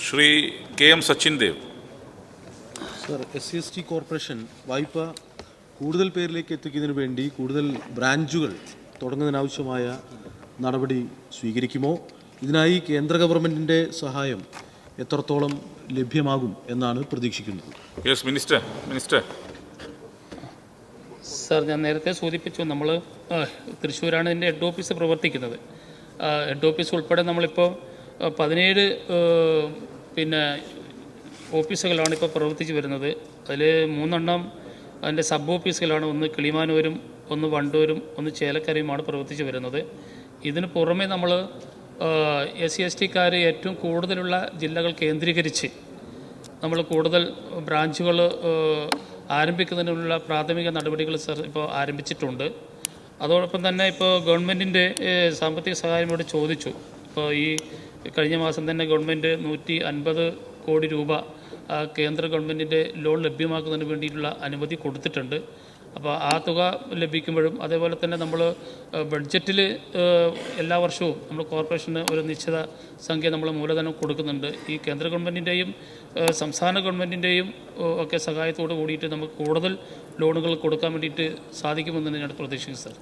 Shri KM Sachin Dev. Sir, SC/ST corporation വായ്പ കൂടുതൽ പേരിലേക്ക് എത്തിക്കുന്നതിന് വേണ്ടി കൂടുതൽ ബ്രാഞ്ചുകൾ തുടങ്ങുന്നതിനാവശ്യമായ നടപടി സ്വീകരിക്കുമോ? ഇതിനായി കേന്ദ്ര ഗവൺമെൻറ്റിൻ്റെ സഹായം എത്രത്തോളം ലഭ്യമാകും എന്നാണ് പ്രതീക്ഷിക്കുന്നത്? Yes minister. സാർ, ഞാൻ നേരത്തെ സൂചിപ്പിച്ചു, നമ്മൾ തൃശ്ശൂരാണ് ഇതിൻ്റെ ഹെഡ് ഓഫീസ് പ്രവർത്തിക്കുന്നത്. ഹെഡ് ഓഫീസ് ഉൾപ്പെടെ നമ്മളിപ്പോൾ 17 ഓഫീസുകളാണ് ഇപ്പോൾ പ്രവർത്തിച്ച് വരുന്നത്. അതിൽ 3 അതിൻ്റെ സബ് ഓഫീസുകളാണ്. ഒന്ന് കിളിമാനൂരും, ഒന്ന് വണ്ടൂരും, ഒന്ന് ചേലക്കരയുമാണ് പ്രവർത്തിച്ച് വരുന്നത്. ഇതിന് പുറമെ നമ്മൾ SC/STക്കാർ ഏറ്റവും കൂടുതലുള്ള ജില്ലകൾ കേന്ദ്രീകരിച്ച് നമ്മൾ കൂടുതൽ ബ്രാഞ്ചുകൾ ആരംഭിക്കുന്നതിനുള്ള പ്രാഥമിക നടപടികൾ സർ ഇപ്പോൾ ആരംഭിച്ചിട്ടുണ്ട്. അതോടൊപ്പം തന്നെ ഇപ്പോൾ ഗവൺമെൻറ്റിൻ്റെ സാമ്പത്തിക സഹായം ഇവിടെ ചോദിച്ചു. ഇപ്പോൾ ഈ കഴിഞ്ഞ മാസം തന്നെ ഗവൺമെൻറ് 150 കോടി രൂപ കേന്ദ്ര ഗവൺമെൻറ്റിൻ്റെ ലോൺ ലഭ്യമാക്കുന്നതിന് വേണ്ടിയിട്ടുള്ള അനുമതി കൊടുത്തിട്ടുണ്ട്. അപ്പോൾ ആ തുക ലഭിക്കുമ്പോഴും അതേപോലെ തന്നെ നമ്മൾ ബഡ്ജറ്റിൽ എല്ലാ വർഷവും നമ്മൾ കോർപ്പറേഷന് ഒരു നിശ്ചിത സംഖ്യ നമ്മൾ മൂലധനം കൊടുക്കുന്നുണ്ട്. ഈ കേന്ദ്ര ഗവൺമെൻറ്റിൻ്റെയും സംസ്ഥാന ഗവൺമെൻറ്റിൻ്റെയും ഒക്കെ സഹായത്തോട് കൂടിയിട്ട് നമുക്ക് കൂടുതൽ ലോണുകൾ കൊടുക്കാൻ വേണ്ടിയിട്ട് സാധിക്കുമെന്ന് തന്നെയാണ് പ്രതീക്ഷിക്കുന്നത് സർ.